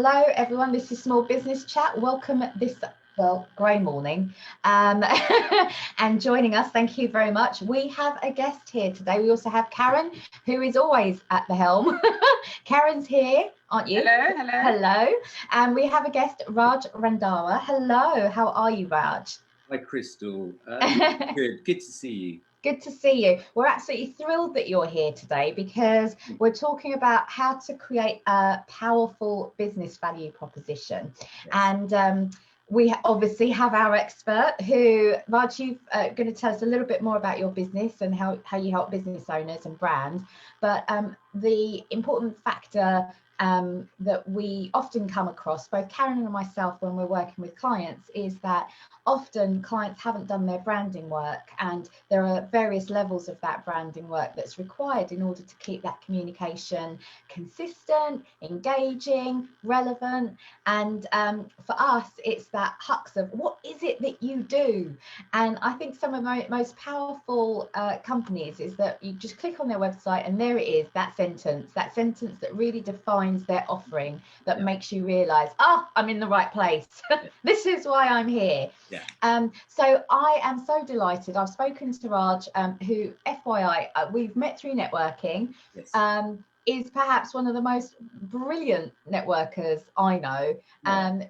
Hello everyone, this is Small Business Chat. Welcome this, well, grey morning. And joining us, thank you very much. We have a guest here today. We also have Karen, who is always at the helm. Karen's here, aren't you? Hello, hello. Hello. And we have a guest, Raj Randhawa. Hello, how are you, Raj? Hi, Crystal. Good to see you. Good to see you. We're absolutely thrilled that you're here today because we're talking about how to create a powerful business value proposition. Yes. And we obviously have our expert who, Raj, you're going to tell us a little bit more about your business and how you help business owners and brands. But the important factor that we often come across, both Karen and myself, when we're working with clients, is that often clients haven't done their branding work, and there are various levels of that branding work that's required in order to keep that communication consistent, engaging, relevant. And for us, it's that hux of what is it that you do? And I think some of the most powerful companies is that you just click on their website and there it is, that sentence that really defines their offering, that makes you realize, I'm in the right place. This is why I'm here. So I am so delighted. I've spoken to Raj, who, FYI, we've met through networking. Is perhaps one of the most brilliant networkers I know,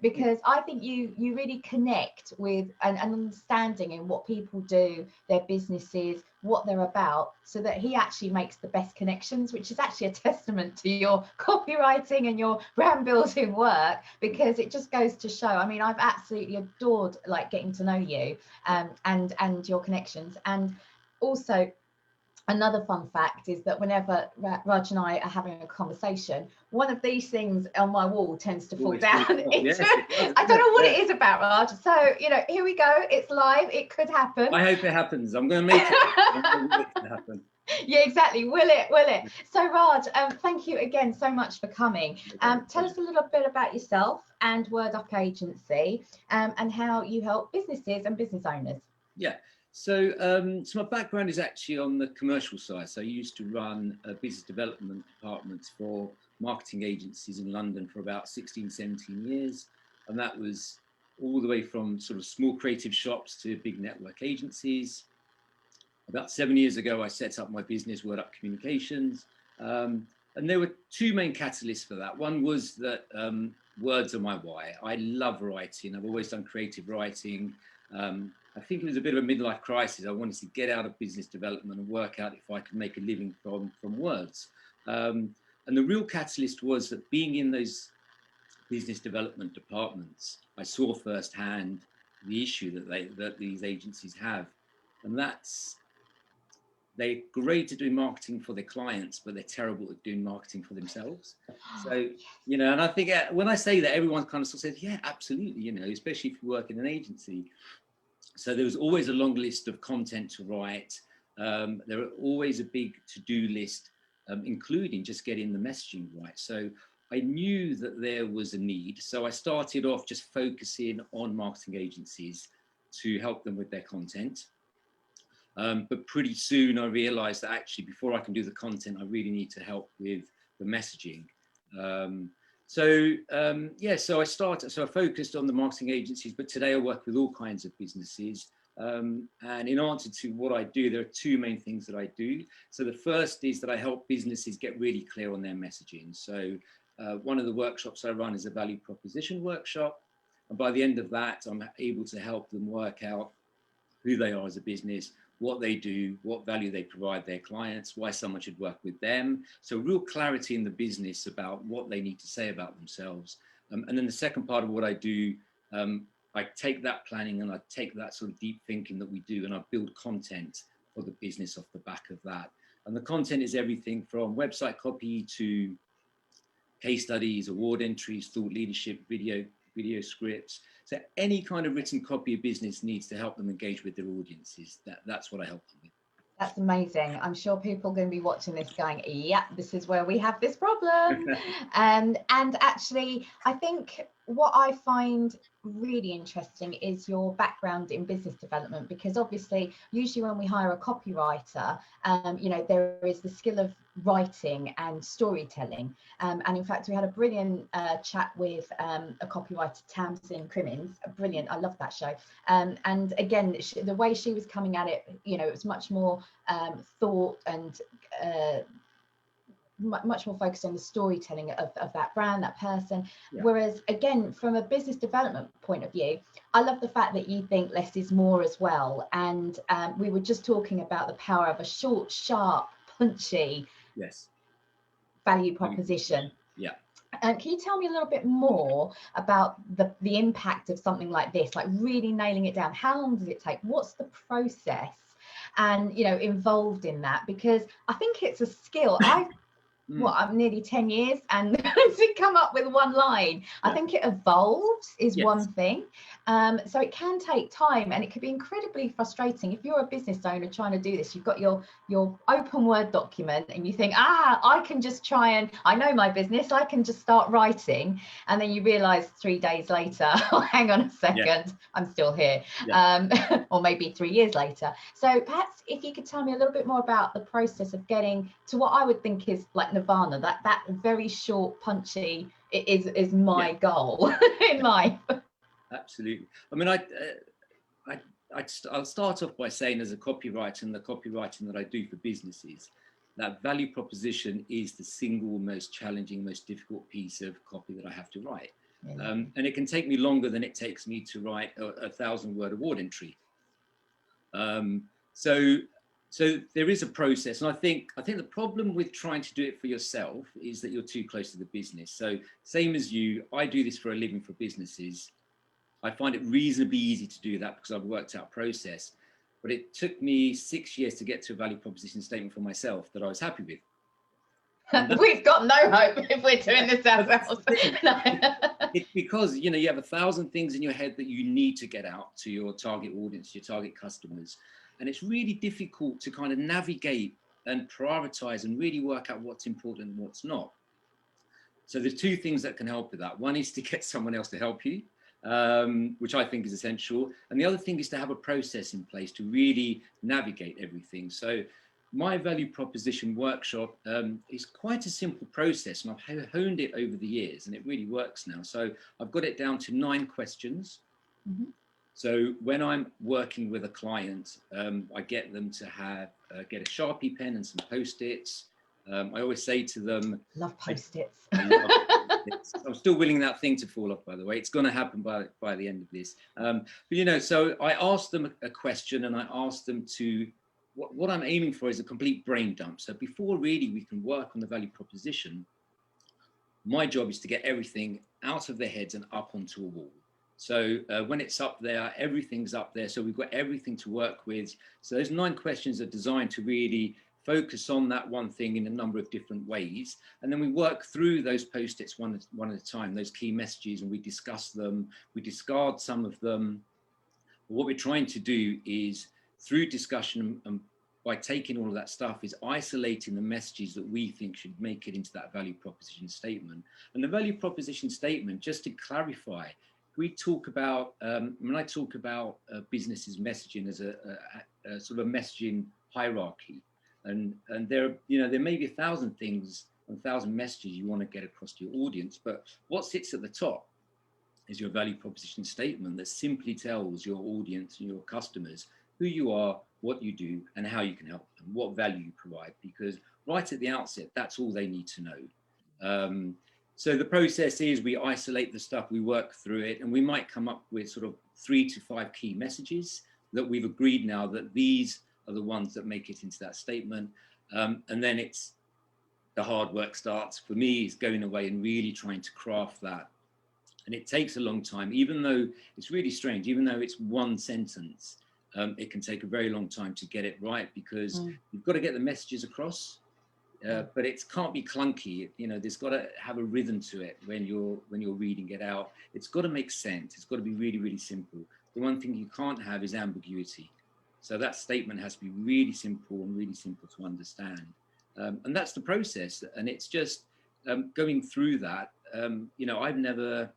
because I think you really connect with an understanding in what people do, their businesses, what they're about, so that he actually makes the best connections, which is actually a testament to your copywriting and your brand building work, because it just goes to show. I mean, I've absolutely adored getting to know you and your connections. And also, another fun fact is that whenever Raj and I are having a conversation, one of these things on my wall tends to fall down. I don't know what it is about, Raj. So, here we go. It's live. It could happen. I hope it happens. I'm going to make it happen. Yeah, exactly. Will it? So, Raj, thank you again so much for coming. Tell us a little bit about yourself and WordUp Agency, and how you help businesses and business owners. Yeah. So my background is actually on the commercial side. So I used to run business development departments for marketing agencies in London for about 16, 17 years. And that was all the way from sort of small creative shops to big network agencies. About 7 years ago, I set up my business, WordUp Communications. And there were two main catalysts for that. One was that words are my why. I love writing. I've always done creative writing. I think it was a bit of a midlife crisis. I wanted to get out of business development and work out if I could make a living from words. And the real catalyst was that being in those business development departments, I saw firsthand the issue that these agencies have. And they're great at doing marketing for their clients, but they're terrible at doing marketing for themselves. So, and I think when I say that, everyone kind of sort of says, yeah, absolutely, especially if you work in an agency. So there was always a long list of content to write. There were always a big to-do list, including just getting the messaging right. So I knew that there was a need. So I started off just focusing on marketing agencies to help them with their content. But pretty soon I realized that actually before I can do the content, I really need to help with the messaging. So I focused on the marketing agencies, but today I work with all kinds of businesses. And in answer to what I do, there are two main things that I do. So the first is that I help businesses get really clear on their messaging. So one of the workshops I run is a value proposition workshop. And by the end of that, I'm able to help them work out who they are as a business, what they do, what value they provide their clients, why someone should work with them. So real clarity in the business about what they need to say about themselves. And then the second part of what I do, I take that planning and I take that sort of deep thinking that we do, and I build content for the business off the back of that. And the content is everything from website copy to case studies, award entries, thought leadership, video scripts. So any kind of written copy a business needs to help them engage with their audiences. That's what I help them with. That's amazing. I'm sure people are going to be watching this going, yeah, this is where we have this problem. And actually, I think what I find really interesting is your background in business development, because obviously usually when we hire a copywriter, you know, there is the skill of writing and storytelling, and in fact we had a brilliant chat with a copywriter, Tamsin Crimmins, brilliant, I love that show, and again the way she was coming at it, you know, it was much more thought and much more focused on the storytelling of that brand, that person. Yeah. Whereas again, from a business development point of view, I love the fact that you think less is more as well. And we were just talking about the power of a short, sharp, punchy value proposition. Yeah. Can you tell me a little bit more about the impact of something like this, like really nailing it down? How long does it take? What's the process and, you know, involved in that? Because I think it's a skill. I'm nearly 10 years and to come up with one line. I think it evolves is one thing. So it can take time and it can be incredibly frustrating. If you're a business owner trying to do this, you've got your open Word document and you think, I can just try and, I know my business, I can just start writing. And then you realize 3 days later, oh, hang on a second, I'm still here. Or maybe 3 years later. So perhaps if you could tell me a little bit more about the process of getting to what I would think is like Nirvana, that very short, punchy is my goal in life. Absolutely. I mean, I'll start off by saying, as a copywriter and the copywriting that I do for businesses, that value proposition is the single most challenging, most difficult piece of copy that I have to write. And it can take me longer than it takes me to write a 1,000-word award entry. So there is a process, and I think the problem with trying to do it for yourself is that you're too close to the business. So same as you, I do this for a living for businesses. I find it reasonably easy to do that because I've worked out process, but it took me 6 years to get to a value proposition statement for myself that I was happy with. We've got no hope if we're doing this ourselves. It's because, you know, you have 1,000 things in your head that you need to get out to your target audience, your target customers. And it's really difficult to kind of navigate and prioritize and really work out what's important and what's not. So there's two things that can help with that. One is to get someone else to help you, which I think is essential. And the other thing is to have a process in place to really navigate everything. So my value proposition workshop is quite a simple process, and I've honed it over the years, and it really works now. So I've got it down to 9 questions. Mm-hmm. So when I'm working with a client, I get them to have get a Sharpie pen and some Post-its. I always say to them, love Post-its. I'm still willing that thing to fall off, by the way. It's going to happen by the end of this. But, you know, so I asked them a question, and I asked them to, what I'm aiming for is a complete brain dump. So before really we can work on the value proposition, my job is to get everything out of their heads and up onto a wall. So when it's up there, everything's up there. So we've got everything to work with. So those 9 questions are designed to really focus on that one thing in a number of different ways. And then we work through those Post-its one at a time, those key messages, and we discuss them. We discard some of them. But what we're trying to do is, through discussion and by taking all of that stuff, is isolating the messages that we think should make it into that value proposition statement. And the value proposition statement, just to clarify, we talk about, when I talk about businesses messaging as a sort of a messaging hierarchy, and there, you know, there may be 1,000 things, 1,000 messages you want to get across to your audience, but what sits at the top is your value proposition statement that simply tells your audience and your customers who you are, what you do, and how you can help them, what value you provide, because right at the outset, that's all they need to know. So the process is we isolate the stuff, we work through it, and we might come up with sort of 3 to 5 key messages that we've agreed now that these are the ones that make it into that statement. And then it's the hard work starts. For me, it's going away and really trying to craft that. And it takes a long time, even though it's really strange, even though it's one sentence, it can take a very long time to get it right, because you've got to get the messages across. But it can't be clunky. You know, there's got to have a rhythm to it when you're reading it out. It's got to make sense. It's got to be really, really simple. The one thing you can't have is ambiguity. So that statement has to be really simple and really simple to understand. And that's the process. And it's just going through that. You know, I've never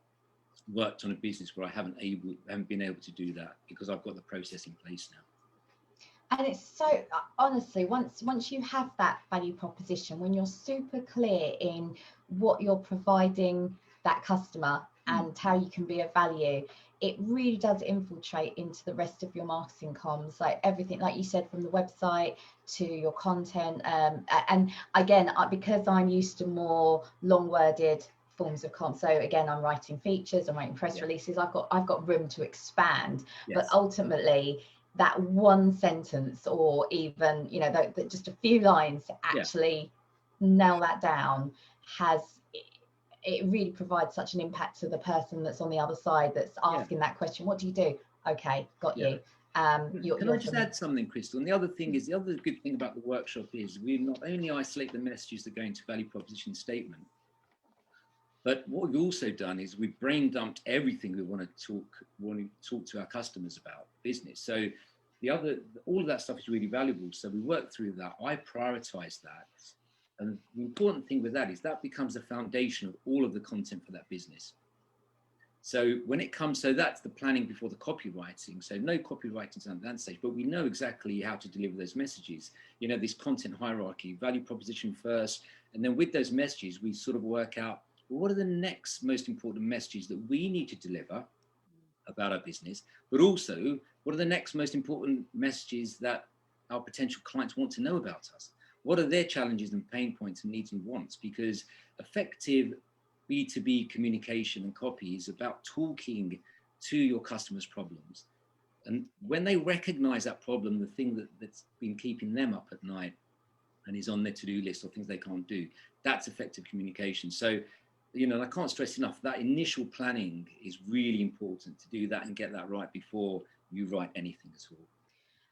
worked on a business where I haven't been able to do that, because I've got the process in place now. And it's so, honestly, once you have that value proposition, when you're super clear in what you're providing that customer and how you can be of value, it really does infiltrate into the rest of your marketing comms, like everything, like you said, from the website to your content. And again, because I'm used to more long-worded forms of comms, so again, I'm writing features, I'm writing press releases, I've got room to expand. But ultimately, that one sentence, or even, you know, just a few lines to actually nail that down, it really provides such an impact to the person that's on the other side that's asking that question. What do you do? Okay, got you. Can I just add something, Crystal? And the other thing is, the other good thing about the workshop is we not only isolate the messages that go into value proposition statement, but what we've also done is we've brain dumped everything we want to talk to our customers about business. So all of that stuff is really valuable. So we work through that. I prioritize that. And the important thing with that is that becomes the foundation of all of the content for that business. So when it comes, so that's the planning before the copywriting. So no copywriting at that stage, but we know exactly how to deliver those messages. You know, this content hierarchy, value proposition first, and then with those messages, we sort of work out, well, what are the next most important messages that we need to deliver about our business, but also what are the next most important messages that our potential clients want to know about us? What are their challenges and pain points and needs and wants? Because effective B2B communication and copy is about talking to your customers' problems. And when they recognize that problem, the thing that's been keeping them up at night and is on their to-do list or things they can't do, that's effective communication. So, you know, I can't stress enough, that initial planning is really important, to do that and get that right before you write anything at all.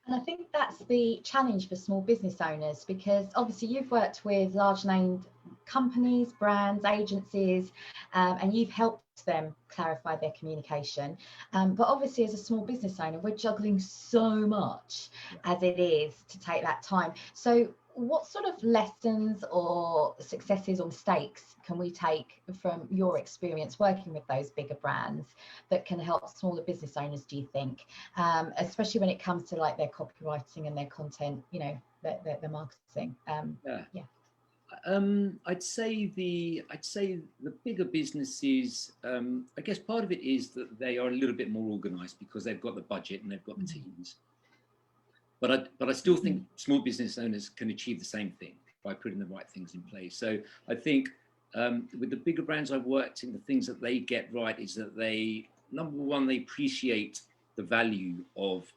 And I think that's the challenge for small business owners, because obviously you've worked with large named companies, brands, agencies, and you've helped them clarify their communication. But obviously as a small business owner, we're juggling so much as it is to take that time. So what sort of lessons or successes or mistakes can we take from your experience working with those bigger brands that can help smaller business owners, do you think, especially when it comes to like their copywriting and their content, you know, their marketing? I'd say the bigger businesses, I guess part of it is that they are a little bit more organized because they've got the budget and they've got the teams. But I still think small business owners can achieve the same thing by putting the right things in place. So I think with the bigger brands I've worked in, the things that they get right is that they, number one, they appreciate the value of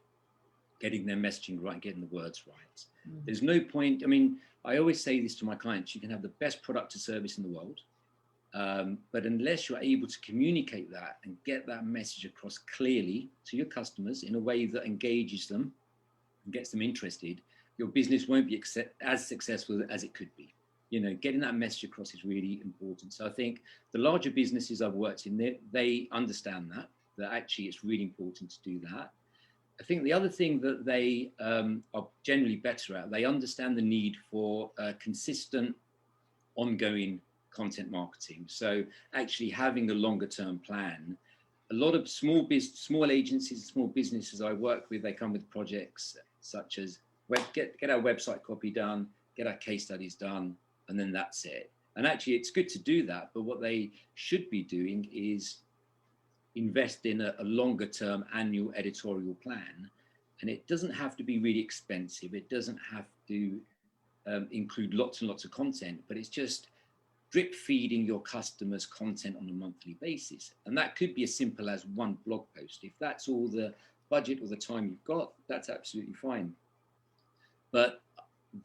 getting their messaging right, getting the words right. There's no point, I mean, I always say this to my clients, you can have the best product or service in the world, but unless you're able to communicate that and get that message across clearly to your customers in a way that engages them and gets them interested, your business won't be as successful as it could be. You know, getting that message across is really important. So I think the larger businesses I've worked in, they understand that actually it's really important to do that. I think the other thing that they are generally better at, they understand the need for consistent, ongoing content marketing. So actually having a longer term plan. A lot of small agencies, small businesses I work with, they come with projects such as get our website copy done, get our case studies done, and then that's it. And actually it's good to do that, but what they should be doing is invest in a longer term annual editorial plan. And it doesn't have to be really expensive. It doesn't have to include lots and lots of content, but it's just drip feeding your customers content on a monthly basis. And that could be as simple as one blog post. If that's all the budget or the time you've got, that's absolutely fine. But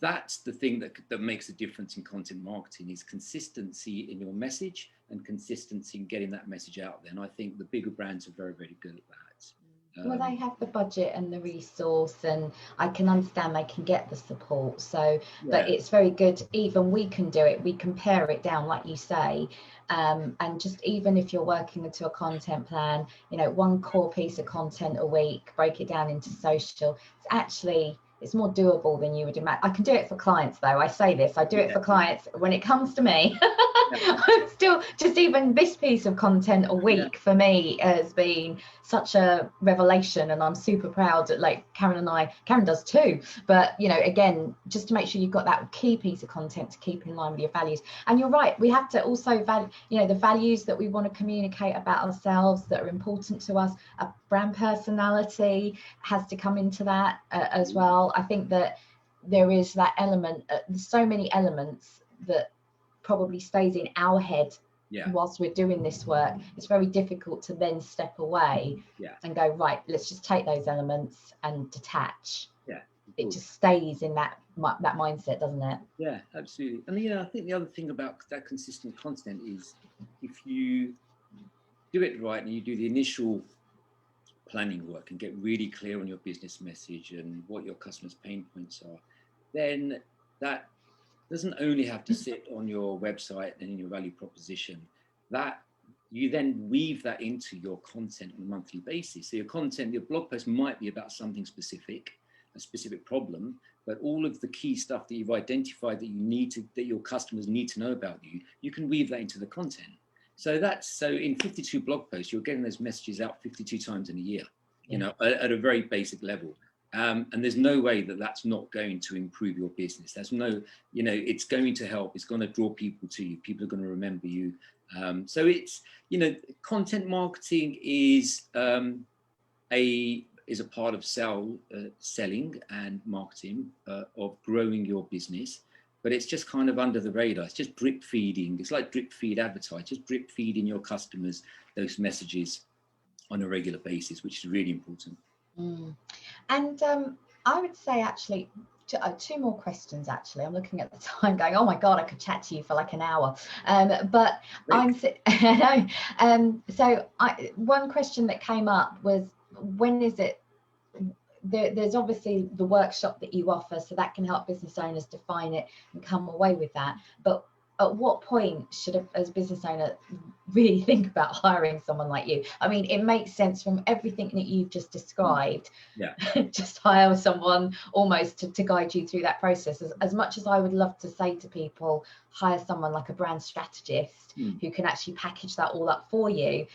that's the thing that makes a difference in content marketing, is consistency in your message and consistency in getting that message out there. And I think the bigger brands are very, very good at that. Well, they have the budget and the resource, and I can understand they can get the support. So, but it's very good. Even we can do it. We can pare it down, like you say, and just even if you're working into a content plan, you know, one core piece of content a week, break it down into social. It's actually it's more doable than you would imagine. I can do it for clients though. I say this, I do it for clients. When it comes to me, I'm still, just even this piece of content a week for me has been such a revelation, and I'm super proud that, like, Karen does too, but you know, again, just to make sure you've got that key piece of content to keep in line with your values. And you're right, we have to also value, you know, the values that we want to communicate about ourselves that are important to us. A brand personality has to come into that as well. I think that there is that element, so many elements that probably stays in our head whilst we're doing this work. It's very difficult to then step away and go, right, let's just take those elements and detach. It just stays in that mindset, doesn't it? Yeah, absolutely. And you know, I think the other thing about that consistent content is, if you do it right and you do the initial planning work and get really clear on your business message and what your customers' pain points are, then that doesn't only have to sit on your website and in your value proposition. That you then weave that into your content on a monthly basis. So your content, your blog post might be about something specific, a specific problem, but all of the key stuff that you've identified that you need to, that your customers need to know about you, you can weave that into the content. So in 52 blog posts, you're getting those messages out 52 times in a year, you know, at a very basic level. And there's no way that that's not going to improve your business. There's no, you know, it's going to help. It's going to draw people to you. People are going to remember you. So it's, you know, content marketing is a part of selling and marketing, of growing your business. But it's just kind of under the radar. It's just drip feeding. It's like drip feed advertise, just drip feeding your customers those messages on a regular basis, which is really important. And I would say, actually, two more questions. Actually, I'm looking at the time, going, "Oh my God, I could chat to you for like an hour." But one question that came up was, when is it? There's obviously the workshop that you offer, so that can help business owners define it and come away with that. But at what point should, as a business owner, really think about hiring someone like you? I mean, it makes sense from everything that you've just described. Just hire someone almost to guide you through that process. As much as I would love to say to people, hire someone like a brand strategist who can actually package that all up for you,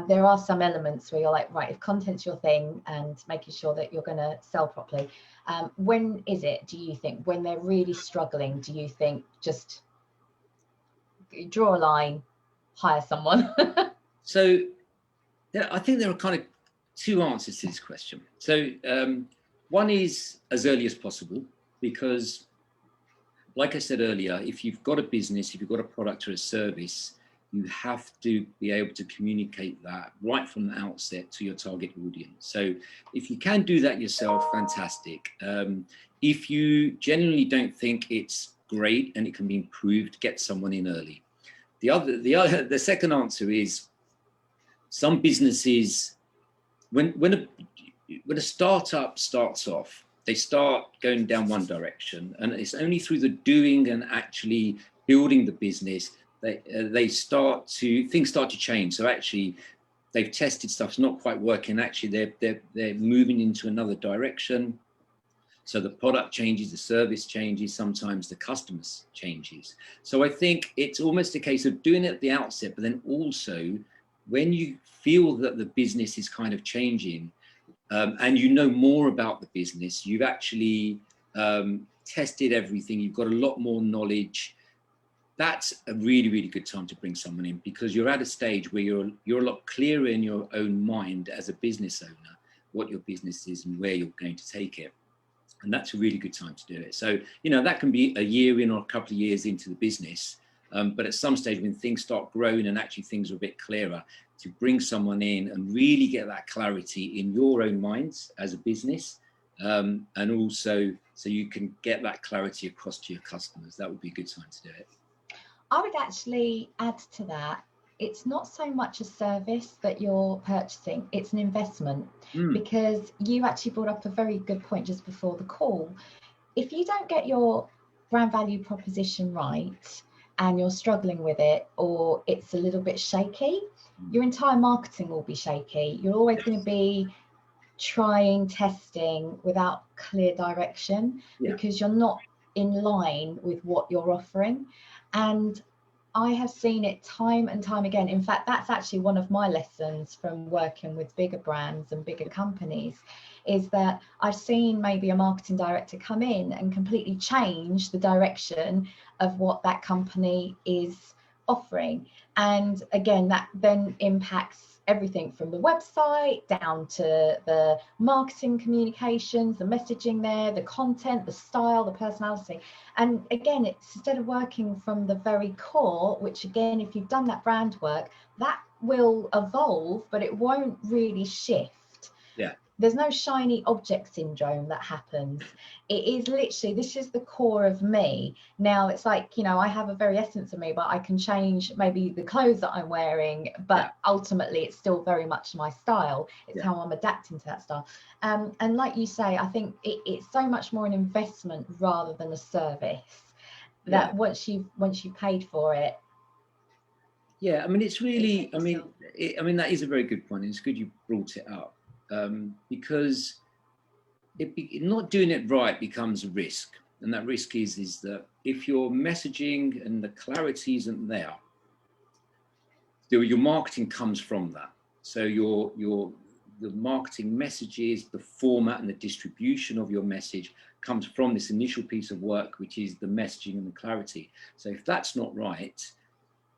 there are some elements where you're like, right, if content's your thing and making sure that you're going to sell properly, when is it, do you think, when they're really struggling, do you think just draw a line, hire someone? So I think there are kind of two answers to this question. So one is as early as possible, because like I said earlier, if you've got a business, if you've got a product or a service, you have to be able to communicate that right from the outset to your target audience. So if you can do that yourself, fantastic. If you genuinely don't think it's great and it can be improved, get someone in early. The second answer is, some businesses, when a startup starts off, they start going down one direction, and it's only through the doing and actually building the business that things start to change. So actually, they've tested stuff's not quite working. Actually, they're moving into another direction. So the product changes, the service changes, sometimes the customers changes. So I think it's almost a case of doing it at the outset, but then also when you feel that the business is kind of changing, and you know more about the business, you've actually tested everything, you've got a lot more knowledge, that's a really, really good time to bring someone in, because you're at a stage where you're a lot clearer in your own mind as a business owner, what your business is and where you're going to take it. And that's a really good time to do it. So, you know, that can be a year in or a couple of years into the business. But at some stage when things start growing and actually things are a bit clearer, to bring someone in and really get that clarity in your own minds as a business, and also so you can get that clarity across to your customers, that would be a good time to do it. I would actually add to that, it's not so much a service that you're purchasing, it's an investment. Because you actually brought up a very good point just before the call. If you don't get your brand value proposition right and you're struggling with it, or it's a little bit shaky, your entire marketing will be shaky. You're always going to be trying, testing without clear direction, because you're not in line with what you're offering. And I have seen it time and time again. In fact, that's actually one of my lessons from working with bigger brands and bigger companies, is that I've seen maybe a marketing director come in and completely change the direction of what that company is offering. And again, that then impacts everything from the website down to the marketing communications, the messaging there, the content, the style, the personality. And again, it's instead of working from the very core, which again, if you've done that brand work, that will evolve, but it won't really shift. There's no shiny object syndrome that happens. It is literally, this is the core of me. Now it's like, you know, I have a very essence of me, but I can change maybe the clothes that I'm wearing, but ultimately it's still very much my style. It's how I'm adapting to that style. And like you say, I think it's so much more an investment rather than a service, that once you've paid for it. Yeah, I mean, it's really, I mean, that is a very good point. It's good you brought it up. Because not doing it right becomes a risk, and that risk is that if your messaging and the clarity isn't there, your marketing comes from that. So the marketing messages, the format and the distribution of your message comes from this initial piece of work, which is the messaging and the clarity. So if that's not right,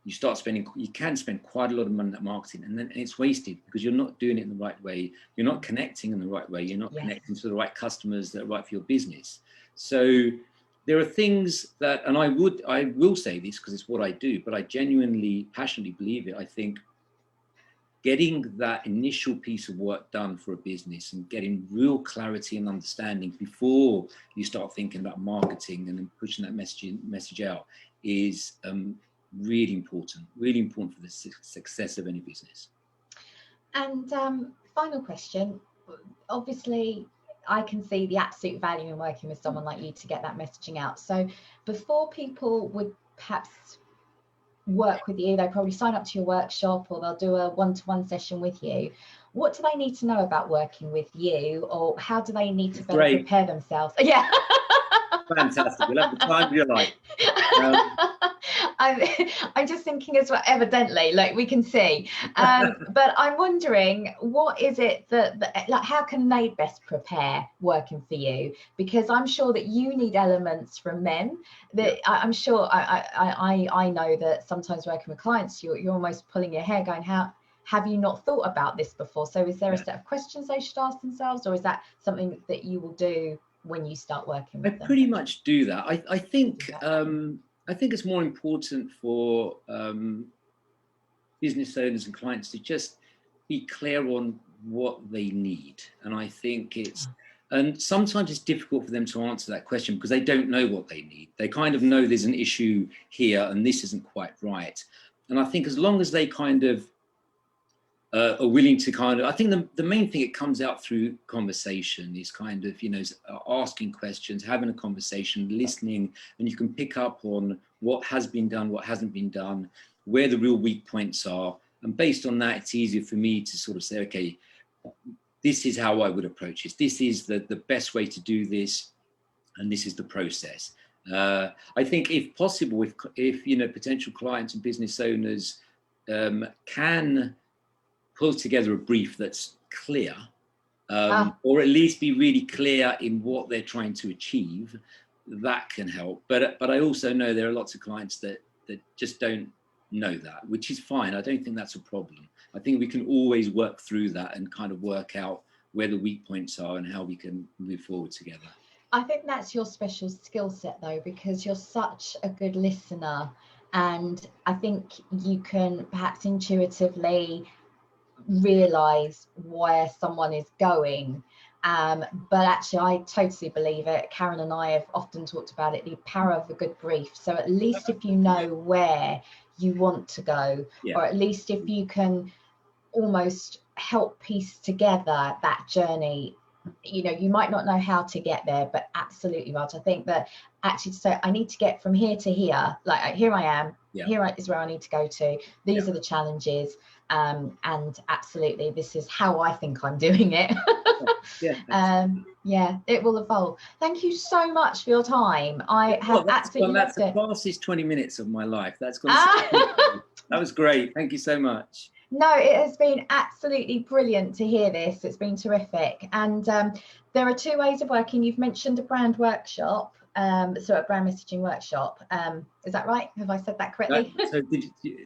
you can spend quite a lot of money on that marketing, and then it's wasted because you're not doing it in the right way. You're not connecting in the right way. You're not connecting to the right customers that are right for your business. So there are things that, and I will say this because it's what I do, but I genuinely, passionately believe it. I think getting that initial piece of work done for a business and getting real clarity and understanding before you start thinking about marketing and then pushing that message out is really important for the success of any business. And final question, obviously I can see the absolute value in working with someone like you to get that messaging out. So before people would perhaps work with you, they probably sign up to your workshop or they'll do a one-to-one session with you. What do they need to know about working with you, or how do they need to better prepare themselves? Yeah. Fantastic. You'll have the time of your life. I'm just thinking as well, evidently, like we can see, but I'm wondering, what is it that like, how can they best prepare working for you? Because I'm sure that you need elements from them that I'm sure I know that sometimes working with clients, you're almost pulling your hair going, how have you not thought about this before? So is there a set of questions they should ask themselves, or is that something that you will do when you start working with them? I pretty much do that. I think it's more important for business owners and clients to just be clear on what they need. And I think and sometimes it's difficult for them to answer that question because they don't know what they need. They kind of know there's an issue here and this isn't quite right. And I think as long as they kind of are willing to I think the main thing it comes out through conversation is kind of, asking questions, having a conversation, listening, and you can pick up on what has been done, what hasn't been done, where the real weak points are. And based on that, it's easier for me to sort of say, okay, this is how I would approach this. This is the best way to do this. And this is the process. I think if possible, if potential clients and business owners can pull together a brief that's clear, or at least be really clear in what they're trying to achieve, that can help. But I also know there are lots of clients that just don't know that, which is fine. I don't think that's a problem. I think we can always work through that and kind of work out where the weak points are and how we can move forward together. I think that's your special skill set though, because you're such a good listener, and I think you can perhaps intuitively realize where someone is going, but actually I totally believe it. Karen and I have often talked about it, the power of a good brief. So at least if you know where you want to go, or at least if you can almost help piece together that journey, you might not know how to get there, but absolutely, Raj, I think that actually to say, I need to get from here to here, like here I am, Yeah. here is where I need to go to, these are the challenges, and absolutely this is how I think I'm doing it. Yeah, it will evolve. Thank you so much for your time. I have absolutely loved it. That's the fastest 20 minutes of my life. That's gone that was great. Thank you so much. No, it has been absolutely brilliant to hear this. It's been terrific. And there are 2 ways of working. You've mentioned a brand workshop, so a brand messaging workshop. Is that right? Have I said that correctly? So are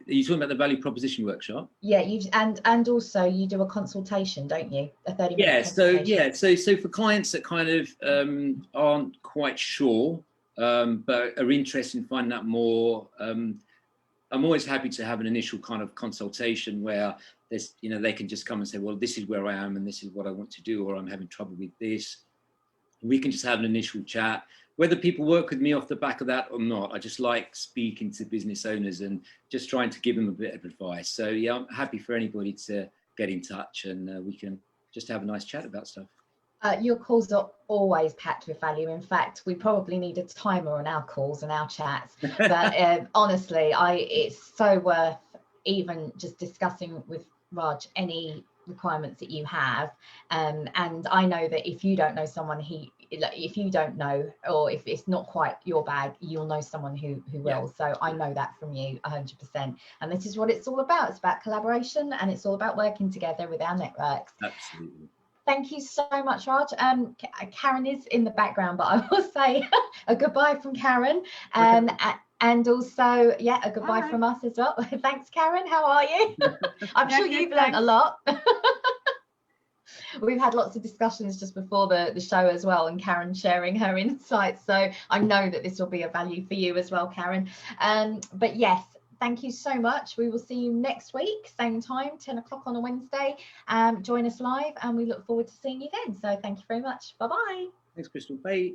you talking about the value proposition workshop? Yeah, and also you do a consultation, don't you? A 30-minute consultation. So for clients that kind of aren't quite sure, but are interested in finding out more, I'm always happy to have an initial kind of consultation where there's, you know, they can just come and say, well, this is where I am and this is what I want to do, or I'm having trouble with this. We can just have an initial chat. Whether people work with me off the back of that or not, I just like speaking to business owners and just trying to give them a bit of advice. So yeah, I'm happy for anybody to get in touch, and we can just have a nice chat about stuff. Your calls are always packed with value. In fact, we probably need a timer on our calls and our chats. But honestly, it's so worth even just discussing with Raj any requirements that you have. And I know that if you don't know someone, if you don't know, or if it's not quite your bag, you'll know someone who will. So I know that from you 100%. And this is what it's all about. It's about collaboration, and it's all about working together with our networks. Absolutely. Thank you so much, Raj. Karen is in the background, but I will say a goodbye from Karen. And also, yeah, a goodbye from us as well. Thanks, Karen. How are you? I'm sure you've learned a lot. We've had lots of discussions just before the show as well, and Karen sharing her insights. So I know that this will be a value for you as well, Karen. But yes, thank you so much. We will see you next week, same time, 10 o'clock on a Wednesday. Join us live, and we look forward to seeing you then. So thank you very much. Bye-bye. Thanks, Crystal. Bye.